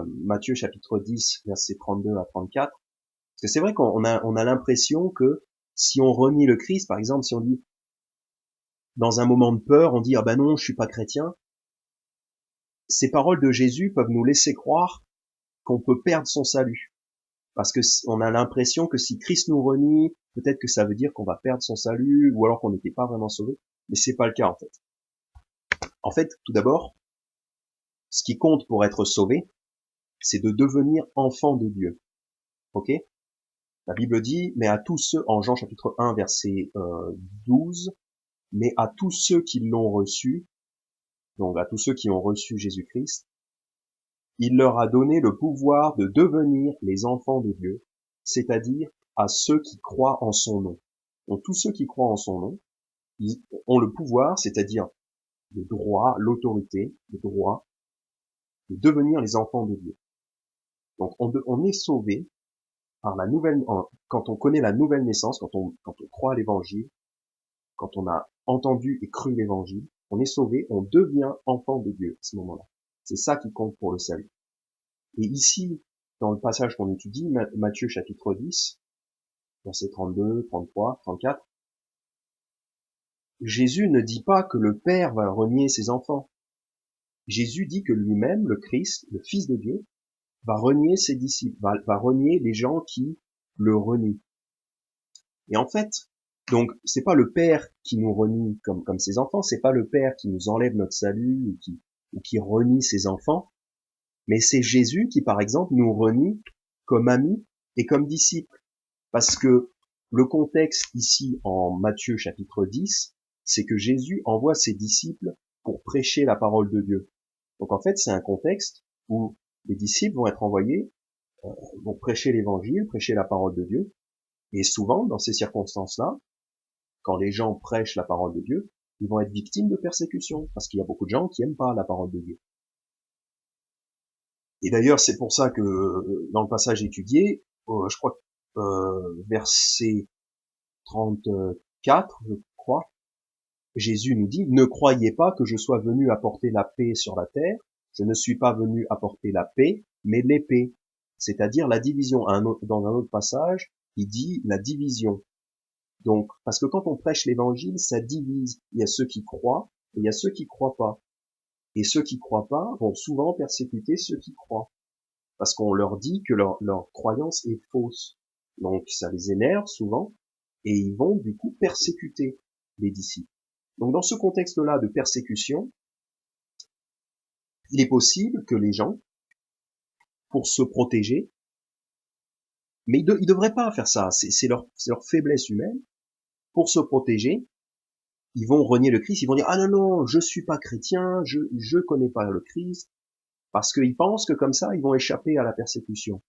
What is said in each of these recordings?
Matthieu chapitre 10, versets 32 à 34. Parce que c'est vrai qu'on a l'impression que si on renie le Christ, par exemple, si on dit, dans un moment de peur, on dit, ah ben non, je suis pas chrétien, ces paroles de Jésus peuvent nous laisser croire qu'on peut perdre son salut. Parce que on a l'impression que si Christ nous renie, peut-être que ça veut dire qu'on va perdre son salut, ou alors qu'on n'était pas vraiment sauvé. Mais c'est pas le cas, en fait. En fait, tout d'abord, ce qui compte pour être sauvé, c'est de devenir enfant de Dieu. Ok? La Bible dit, mais à tous ceux, en Jean chapitre 1, verset 12, mais à tous ceux qui l'ont reçu, donc à tous ceux qui ont reçu Jésus-Christ, il leur a donné le pouvoir de devenir les enfants de Dieu, c'est-à-dire à ceux qui croient en son nom. Donc tous ceux qui croient en son nom, ils ont le pouvoir, c'est-à-dire le droit, l'autorité, le droit de devenir les enfants de Dieu. Donc on est sauvé par la nouvelle, quand on connaît la nouvelle naissance, quand on croit à l'évangile, quand on a entendu et cru l'évangile, on est sauvé, on devient enfant de Dieu à ce moment-là. C'est ça qui compte pour le salut. Et ici, dans le passage qu'on étudie, Matthieu chapitre 10, versets 32, 33, 34, Jésus ne dit pas que le Père va renier ses enfants. Jésus dit que lui-même, le Christ, le Fils de Dieu, va renier ses disciples, va renier les gens qui le renient. Et en fait, donc, c'est pas le Père qui nous renie comme ses enfants, c'est pas le Père qui nous enlève notre salut ou qui renie ses enfants, mais c'est Jésus qui, par exemple, nous renie comme amis et comme disciples. Parce que le contexte ici en Matthieu chapitre 10, c'est que Jésus envoie ses disciples pour prêcher la parole de Dieu. Donc en fait, c'est un contexte où les disciples vont être envoyés, vont prêcher l'évangile, prêcher la parole de Dieu. Et souvent, dans ces circonstances-là, quand les gens prêchent la parole de Dieu, ils vont être victimes de persécutions, parce qu'il y a beaucoup de gens qui aiment pas la parole de Dieu. Et d'ailleurs, c'est pour ça que dans le passage étudié, je crois verset 34, je crois, Jésus nous dit, ne croyez pas que je sois venu apporter la paix sur la terre, je ne suis pas venu apporter la paix, mais l'épée, c'est-à-dire la division. Dans un autre passage, il dit la division. Donc, parce que quand on prêche l'évangile, ça divise. Il y a ceux qui croient et il y a ceux qui croient pas. Et ceux qui croient pas vont souvent persécuter ceux qui croient. Parce qu'on leur dit que leur croyance est fausse. Donc, ça les énerve souvent et ils vont du coup persécuter les disciples. Donc, dans ce contexte-là de persécution, il est possible que les gens, pour se protéger, mais ils devraient pas faire ça, c'est leur faiblesse humaine, pour se protéger, ils vont renier le Christ, ils vont dire, ah non, non, je suis pas chrétien, je connais pas le Christ, parce qu'ils pensent que comme ça, ils vont échapper à la persécution.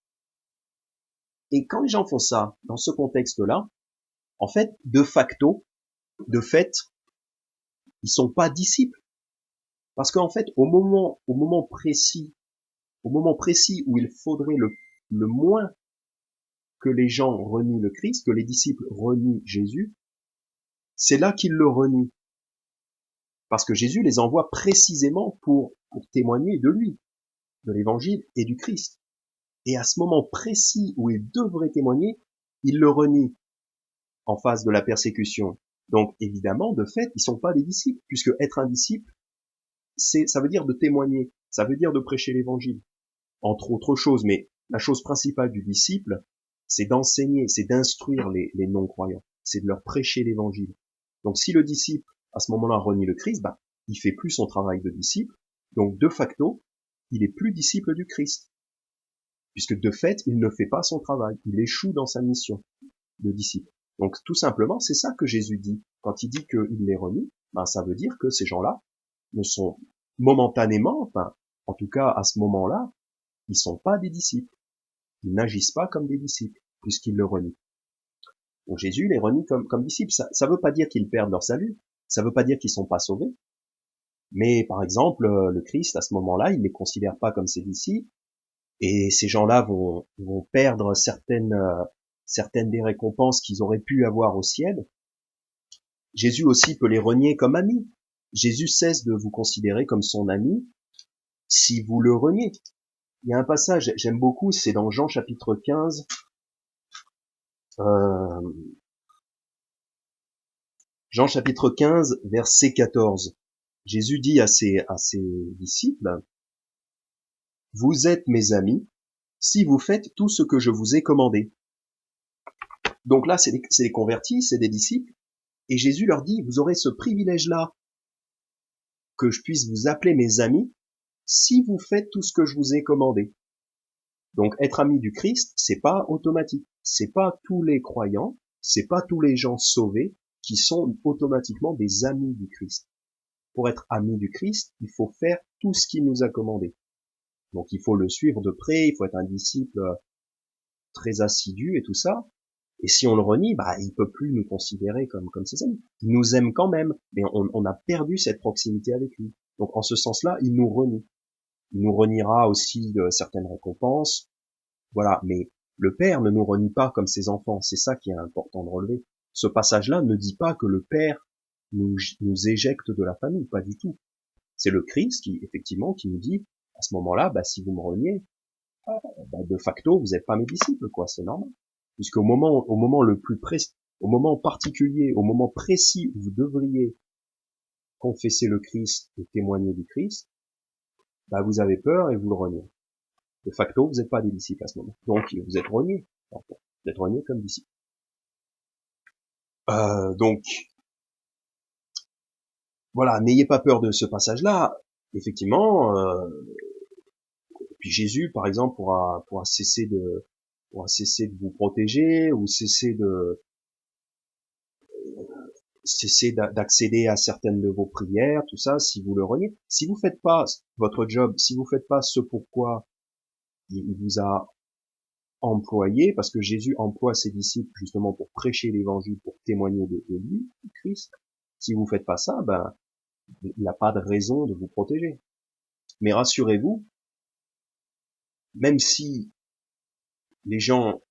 Et quand les gens font ça, dans ce contexte-là, en fait, de facto, de fait, ils sont pas disciples. Parce qu'en fait, au moment précis où il faudrait le moins que les gens renient le Christ, que les disciples renient Jésus, c'est là qu'ils le renient. Parce que Jésus les envoie précisément pour témoigner de lui, de l'évangile et du Christ. Et à ce moment précis où ils devraient témoigner, ils le renient en face de la persécution. Donc évidemment, de fait, ils sont pas des disciples, puisque être un disciple, ça veut dire de témoigner, ça veut dire de prêcher l'évangile, entre autres choses. Mais la chose principale du disciple, c'est d'enseigner, c'est d'instruire les non-croyants, c'est de leur prêcher l'évangile. Donc si le disciple, à ce moment-là, renie le Christ, il fait plus son travail de disciple, donc de facto, il est plus disciple du Christ, puisque de fait, il ne fait pas son travail, il échoue dans sa mission de disciple. Donc tout simplement, c'est ça que Jésus dit. Quand il dit qu'il les renie, ça veut dire que ces gens-là ne sont momentanément, enfin, en tout cas à ce moment-là, ils sont pas des disciples. Ils n'agissent pas comme des disciples, puisqu'ils le renient. Donc Jésus les renie comme disciples. Ça veut pas dire qu'ils perdent leur salut, ça veut pas dire qu'ils sont pas sauvés. Mais par exemple, le Christ, à ce moment-là, il les considère pas comme ses disciples, et ces gens-là vont perdre certaines des récompenses qu'ils auraient pu avoir au ciel. Jésus aussi peut les renier comme amis. Jésus cesse de vous considérer comme son ami si vous le reniez. Il y a un passage, j'aime beaucoup, c'est dans Jean chapitre 15, euh, Jean chapitre 15, verset 14. Jésus dit à ses disciples, vous êtes mes amis si vous faites tout ce que je vous ai commandé. Donc là, c'est des convertis, c'est des disciples, et Jésus leur dit, vous aurez ce privilège-là, que je puisse vous appeler mes amis, si vous faites tout ce que je vous ai commandé. Donc être ami du Christ, c'est pas automatique. C'est pas tous les croyants, c'est pas tous les gens sauvés qui sont automatiquement des amis du Christ. Pour être ami du Christ, il faut faire tout ce qu'il nous a commandé. Donc il faut le suivre de près, il faut être un disciple très assidu et tout ça. Et si on le renie, bah il peut plus nous considérer comme ses amis. Il nous aime quand même, mais on a perdu cette proximité avec lui. Donc en ce sens-là, il nous renie. Il nous reniera aussi de certaines récompenses, voilà. Mais le Père ne nous renie pas comme ses enfants. C'est ça qui est important de relever. Ce passage-là ne dit pas que le Père nous éjecte de la famille, pas du tout. C'est le Christ qui, effectivement, qui nous dit, à ce moment-là, bah, si vous me reniez, bah, de facto, vous n'êtes pas mes disciples, quoi, c'est normal. Puisqu'au moment le plus précis, au moment particulier, au moment précis où vous devriez confesser le Christ et témoigner du Christ, bah, vous avez peur et vous le reniez. De facto, vous n'êtes pas des disciples à ce moment. Donc, vous êtes reniés. Vous êtes reniés comme disciples. Donc, voilà, n'ayez pas peur de ce passage-là. Effectivement, puis Jésus, par exemple, pourra cesser de vous protéger ou cesser d'accéder à certaines de vos prières, tout ça, si vous le reniez. Si vous faites pas votre job, si vous faites pas ce pourquoi il vous a employé, parce que Jésus emploie ses disciples justement pour prêcher l'évangile, pour témoigner de lui, de Christ. Si vous faites pas ça, ben, il n'y a pas de raison de vous protéger. Mais rassurez-vous, même si les gens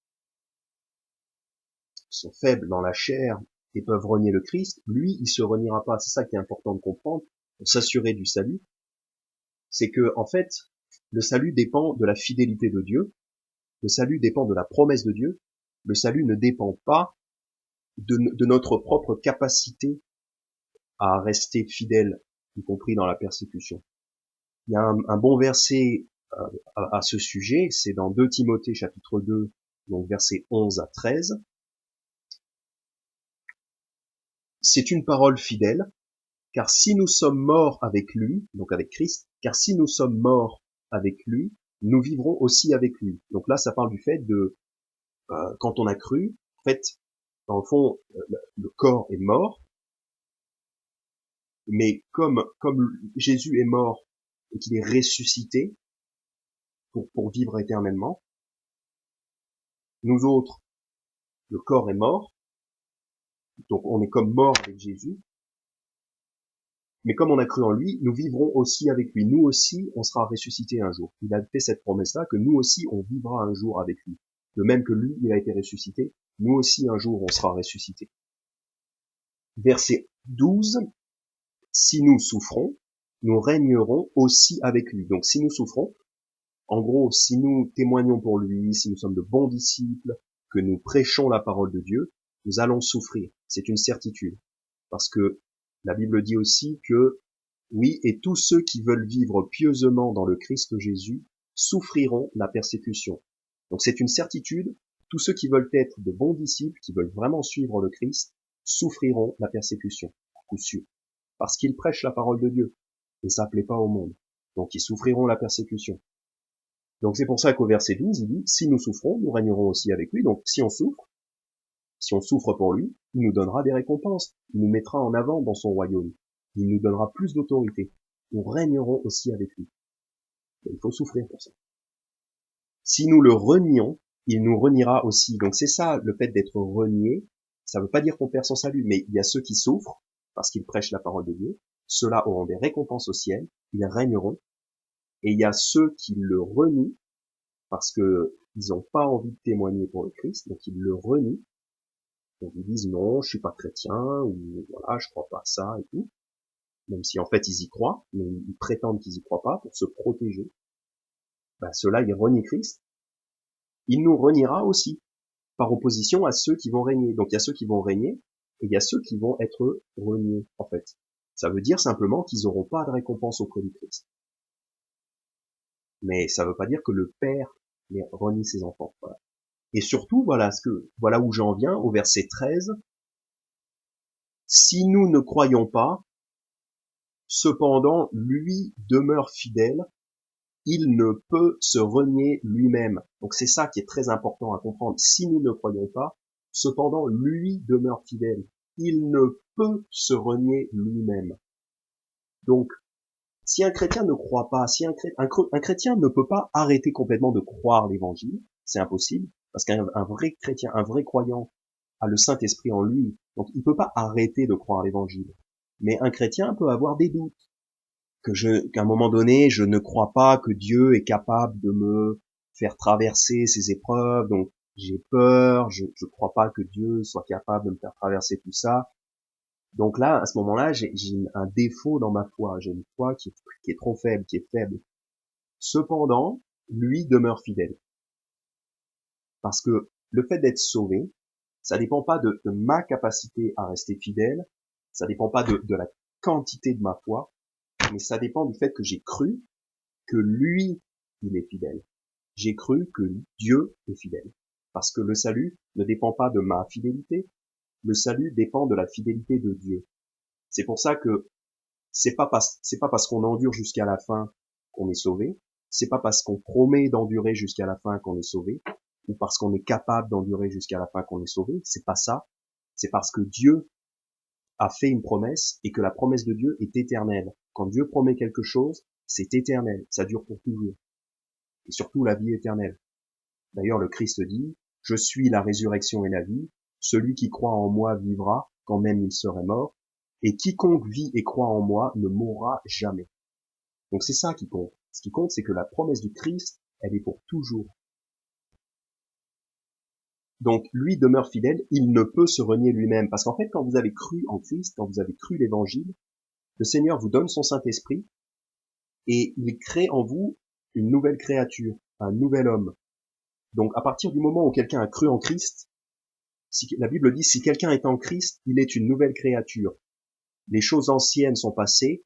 sont faibles dans la chair et peuvent renier le Christ, lui, il se reniera pas. C'est ça qui est important de comprendre pour s'assurer du salut. C'est que, en fait, le salut dépend de la fidélité de Dieu. Le salut dépend de la promesse de Dieu. Le salut ne dépend pas de notre propre capacité à rester fidèle, y compris dans la persécution. Il y a un bon verset à ce sujet, c'est dans 2 Timothée chapitre 2, donc versets 11 à 13. C'est une parole fidèle, car si nous sommes morts avec lui, donc avec Christ, car si nous sommes morts avec lui, nous vivrons aussi avec lui. Donc là, ça parle du fait de, quand on a cru, en fait, dans le fond, le corps est mort, mais comme Jésus est mort et qu'il est ressuscité pour vivre éternellement, nous autres, le corps est mort, donc on est comme mort avec Jésus, mais comme on a cru en lui, nous vivrons aussi avec lui. Nous aussi, on sera ressuscité un jour. Il a fait cette promesse-là, que nous aussi, on vivra un jour avec lui. De même que lui, il a été ressuscité, nous aussi, un jour, on sera ressuscité. Verset 12, si nous souffrons, nous régnerons aussi avec lui. Donc si nous souffrons, en gros, si nous témoignons pour lui, si nous sommes de bons disciples, que nous prêchons la parole de Dieu, nous allons souffrir. C'est une certitude. Parce que la Bible dit aussi que, oui, et tous ceux qui veulent vivre pieusement dans le Christ Jésus souffriront la persécution. Donc c'est une certitude, tous ceux qui veulent être de bons disciples, qui veulent vraiment suivre le Christ, souffriront la persécution, à coup sûr. Parce qu'ils prêchent la parole de Dieu, et ça plaît pas au monde. Donc ils souffriront la persécution. Donc c'est pour ça qu'au verset 12, il dit, si nous souffrons, nous régnerons aussi avec lui. Donc si on souffre pour lui, il nous donnera des récompenses, il nous mettra en avant dans son royaume, il nous donnera plus d'autorité. Nous régnerons aussi avec lui. Et il faut souffrir pour ça. Si nous le renions, il nous reniera aussi. Donc c'est ça, le fait d'être renié, ça ne veut pas dire qu'on perd son salut, mais il y a ceux qui souffrent parce qu'ils prêchent la parole de Dieu, ceux-là auront des récompenses au ciel, ils régneront, et il y a ceux qui le renient parce que ils n'ont pas envie de témoigner pour le Christ, donc ils le renient. Donc ils disent non, je suis pas chrétien, ou voilà, je crois pas à ça et tout. Même si en fait ils y croient, mais ils prétendent qu'ils y croient pas pour se protéger. ben, ceux-là, ils renient Christ, il nous reniera aussi, par opposition à ceux qui vont régner. Donc il y a ceux qui vont régner, et il y a ceux qui vont être reniés, en fait. Ça veut dire simplement qu'ils n'auront pas de récompense auprès du Christ. Mais ça veut pas dire que le Père les renie ses enfants. Voilà. Et surtout, voilà où j'en viens, au verset 13. Si nous ne croyons pas, cependant, lui demeure fidèle, il ne peut se renier lui-même. Donc c'est ça qui est très important à comprendre. Si nous ne croyons pas, cependant, lui demeure fidèle. Il ne peut se renier lui-même. Donc, si un chrétien ne croit pas, si un chrétien ne peut pas arrêter complètement de croire l'évangile, c'est impossible, parce qu'un vrai chrétien, un vrai croyant a le Saint-Esprit en lui, donc il peut pas arrêter de croire l'évangile. Mais un chrétien peut avoir des doutes, qu'à un moment donné, je ne crois pas que Dieu est capable de me faire traverser ces épreuves, donc j'ai peur, je crois pas que Dieu soit capable de me faire traverser tout ça. Donc là, à ce moment-là, j'ai un défaut dans ma foi, j'ai une foi qui est trop faible, qui est faible. Cependant, lui demeure fidèle. Parce que le fait d'être sauvé, ça dépend pas de ma capacité à rester fidèle, ça dépend pas de la quantité de ma foi, mais ça dépend du fait que j'ai cru que lui, il est fidèle. J'ai cru que Dieu est fidèle. Parce que le salut ne dépend pas de ma fidélité, le salut dépend de la fidélité de Dieu. C'est pour ça que c'est pas parce qu'on endure jusqu'à la fin qu'on est sauvé, c'est pas parce qu'on promet d'endurer jusqu'à la fin qu'on est sauvé, ou parce qu'on est capable d'endurer jusqu'à la fin qu'on est sauvé, c'est pas ça. C'est parce que Dieu a fait une promesse et que la promesse de Dieu est éternelle. Quand Dieu promet quelque chose, c'est éternel, ça dure pour toujours. Et surtout la vie éternelle. D'ailleurs, le Christ dit, je suis la résurrection et la vie, celui qui croit en moi vivra quand même il serait mort, et quiconque vit et croit en moi ne mourra jamais. Donc c'est ça qui compte. Ce qui compte, c'est que la promesse du Christ, elle est pour toujours. Donc lui demeure fidèle, il ne peut se renier lui-même. Parce qu'en fait, quand vous avez cru en Christ, quand vous avez cru l'évangile, le Seigneur vous donne son Saint-Esprit et il crée en vous une nouvelle créature, un nouvel homme. Donc à partir du moment où quelqu'un a cru en Christ, la Bible dit, si quelqu'un est en Christ, il est une nouvelle créature. Les choses anciennes sont passées,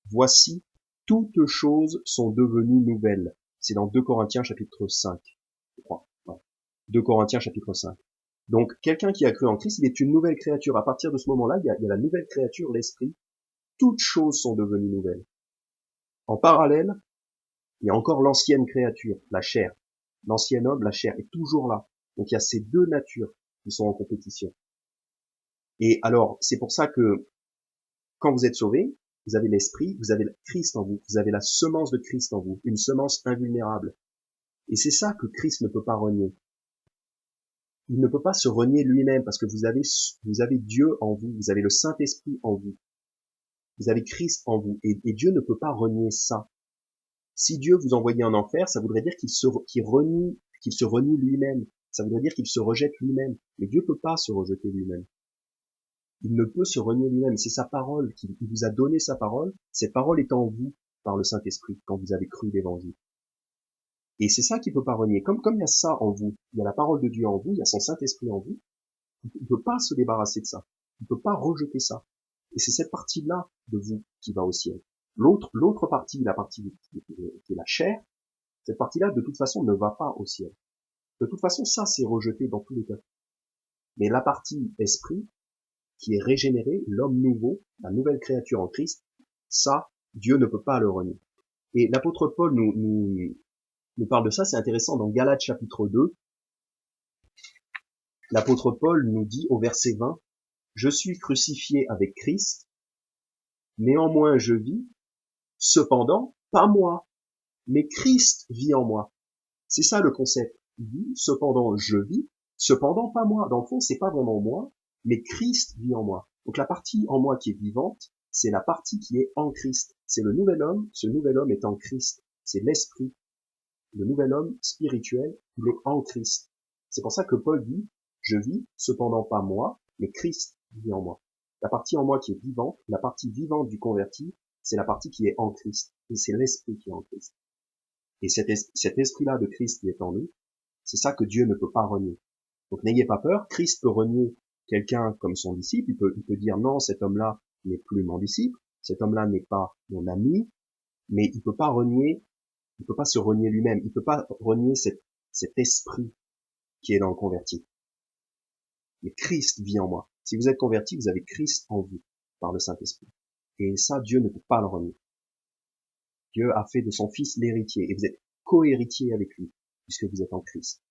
voici, toutes choses sont devenues nouvelles. C'est dans 2 Corinthiens chapitre 5, je crois. Ouais. 2 Corinthiens chapitre 5. Donc, quelqu'un qui a cru en Christ, il est une nouvelle créature. À partir de ce moment-là, il y a la nouvelle créature, l'esprit. Toutes choses sont devenues nouvelles. En parallèle, il y a encore l'ancienne créature, la chair. L'ancien homme, la chair, est toujours là. Donc, il y a ces deux natures qui sont en compétition. Et alors, c'est pour ça que quand vous êtes sauvé, vous avez l'esprit, vous avez le Christ en vous, vous avez la semence de Christ en vous, une semence invulnérable. Et c'est ça que Christ ne peut pas renier. Il ne peut pas se renier lui-même parce que vous avez Dieu en vous, vous avez le Saint-Esprit en vous, vous avez Christ en vous, et Dieu ne peut pas renier ça. Si Dieu vous envoyait en enfer, ça voudrait dire qu'il se renie lui-même. Ça voudrait dire qu'il se rejette lui-même. Mais Dieu peut pas se rejeter lui-même. Il ne peut se renier lui-même. C'est sa parole. Il vous a donné sa parole. Cette parole est en vous par le Saint-Esprit quand vous avez cru l'évangile. Et c'est ça qu'il peut pas renier. Comme il y a ça en vous, il y a la parole de Dieu en vous, il y a son Saint-Esprit en vous, il peut pas se débarrasser de ça. Il peut pas rejeter ça. Et c'est cette partie-là de vous qui va au ciel. L'autre partie, la partie qui est la chair, cette partie-là, de toute façon, ne va pas au ciel. De toute façon, ça, c'est rejeté dans tous les cas. Mais la partie esprit, qui est régénérée, l'homme nouveau, la nouvelle créature en Christ, ça, Dieu ne peut pas le renier. Et l'apôtre Paul nous parle de ça, c'est intéressant, dans Galates chapitre 2, l'apôtre Paul nous dit au verset 20, « Je suis crucifié avec Christ, néanmoins je vis, cependant, pas moi, mais Christ vit en moi. » C'est ça le concept. Il dit, cependant je vis, cependant pas moi. Dans le fond, c'est pas vraiment moi, mais Christ vit en moi. Donc la partie en moi qui est vivante, c'est la partie qui est en Christ. C'est le nouvel homme, ce nouvel homme est en Christ. C'est l'esprit. Le nouvel homme spirituel, il est en Christ. C'est pour ça que Paul dit, je vis, cependant pas moi, mais Christ vit en moi. La partie en moi qui est vivante, la partie vivante du converti, c'est la partie qui est en Christ. Et c'est l'esprit qui est en Christ. Et cet esprit-là de Christ qui est en nous, c'est ça que Dieu ne peut pas renier. Donc n'ayez pas peur, Christ peut renier quelqu'un comme son disciple, il peut dire non, cet homme-là n'est plus mon disciple, cet homme-là n'est pas mon ami, mais il peut pas renier, il peut pas se renier lui-même, il peut pas renier cet esprit qui est dans le converti. Mais Christ vit en moi. Si vous êtes converti, vous avez Christ en vous, par le Saint-Esprit. Et ça, Dieu ne peut pas le renier. Dieu a fait de son Fils l'héritier, et vous êtes co-héritier avec lui, puisque vous êtes en Christ.